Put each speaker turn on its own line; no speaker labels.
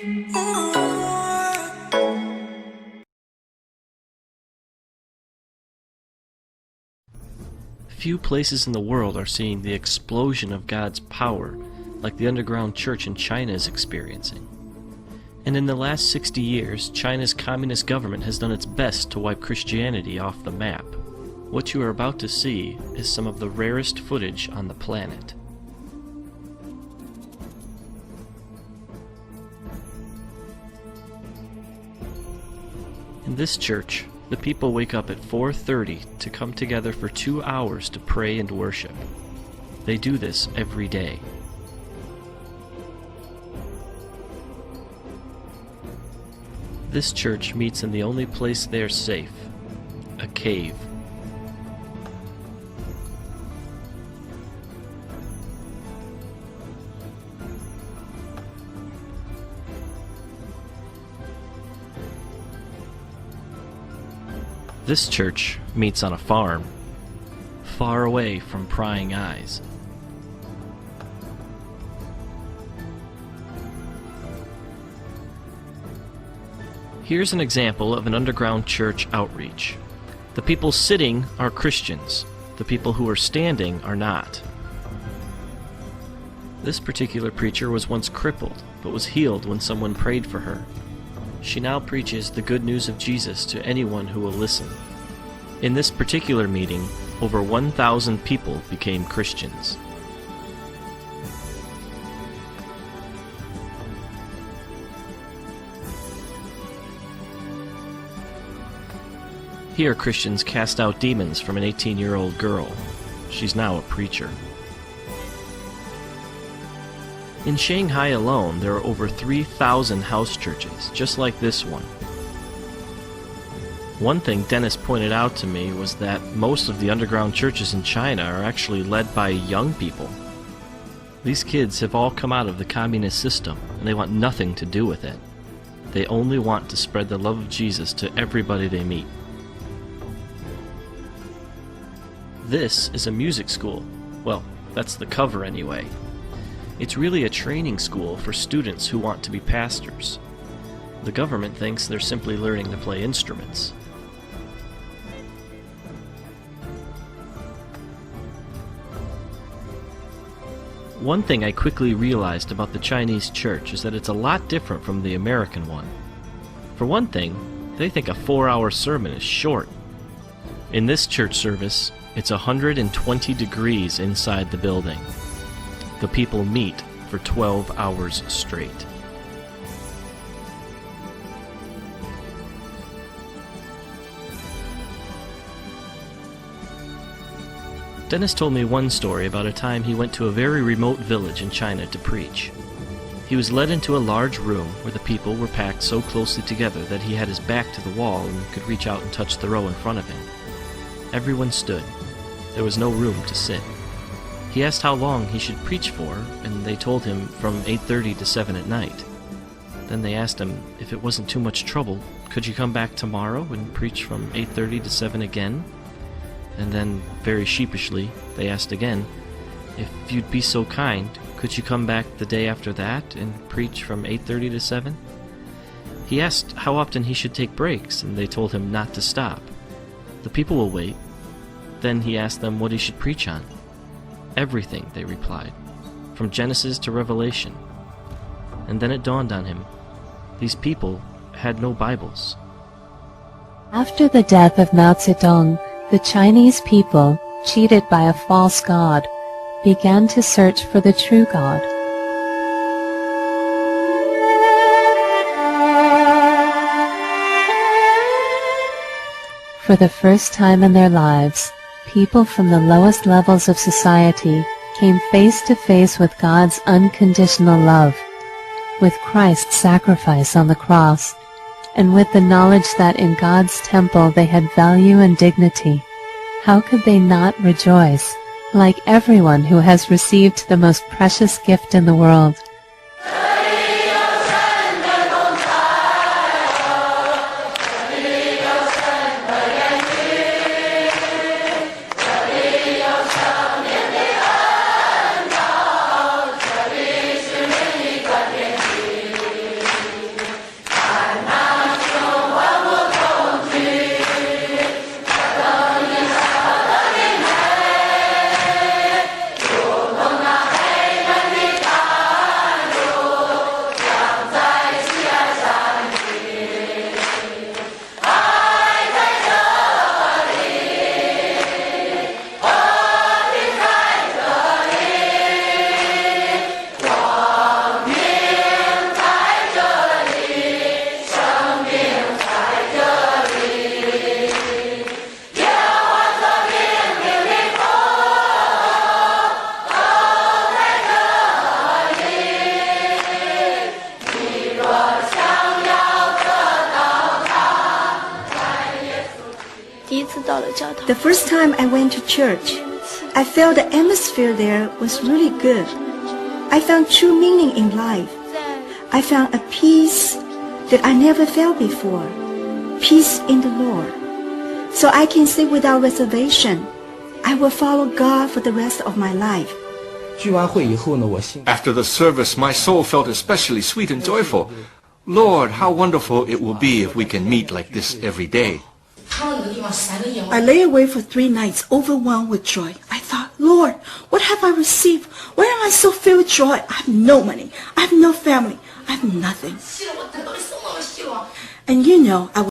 Few places in the world are seeing the explosion of God's power like the underground church in China is experiencing. And in the last 60 years, China's communist government has done its best to wipe Christianity off the map. What you are about to see is some of the rarest footage on the planet. In this church, the people wake up at 4:30 to come together for 2 hours to pray and worship. They do this every day. This church meets in the only place they are safe, a cave. This church meets on a farm, far away from prying eyes. Here's an example of an underground church outreach. The people sitting are Christians. The people who are standing are not. This particular preacher was once crippled, but was healed when someone prayed for her. She now preaches the good news of Jesus to anyone who will listen. In this particular meeting, over 1,000 people became Christians. Here, Christians cast out demons from an 18-year-old girl. She's now a preacher. In Shanghai alone, there are over 3,000 house churches, just like this one. One thing Dennis pointed out to me was that most of the underground churches in China are actually led by young people. These kids have all come out of the communist system, and they want nothing to do with it. They only want to spread the love of Jesus to everybody they meet. This is a music school. Well, that's the cover anyway. It's really a training school for students who want to be pastors. The government thinks they're simply learning to play instruments. One thing I quickly realized about the Chinese church is that it's a lot different from the American one. For one thing, they think a 4-hour sermon is short. In this church service, it's 120 degrees inside the building. The people meet for 12 hours straight. Dennis told me one story about a time he went to a very remote village in China to preach. He was led into a large room where the people were packed so closely together that he had his back to the wall and could reach out and touch the row in front of him. Everyone stood. There was no room to sit. He asked how long he should preach for, and they told him from 8:30 to 7 at night. Then they asked him if it wasn't too much trouble, could you come back tomorrow and preach from 8:30 to 7 again? And then, very sheepishly, they asked again, if you'd be so kind, could you come back the day after that and preach from 8:30 to 7? He asked how often he should take breaks, and they told him not to stop. The people will wait. Then he asked them what he should preach on. Everything, they replied, from Genesis to Revelation. And then it dawned on him, these people had no Bibles.
After the death of Mao Zedong, the Chinese people, cheated by a false god, began to search for the true God. For the first time in their lives, people from the lowest levels of society came face to face with God's unconditional love, with Christ's sacrifice on the cross, and with the knowledge that in God's temple they had value and dignity. How could they not rejoice, like everyone who has received the most precious gift in the world?
到了教堂。
The first time I went to church, I felt the atmosphere there was really good. I found true meaning in life. I found a peace that I never felt before. Peace in the Lord. So I can say without reservation, I will follow God for the rest of my life.
聚完会以后呢，我心
After the service, my soul felt especially sweet and joyful. Lord, how wonderful it will be if we can meet like this every day.
I lay awake for 3 nights, overwhelmed with joy. I thought, Lord, what have I received? Why am I so filled with joy? I have no money. I have no family. I have nothing. And you know, I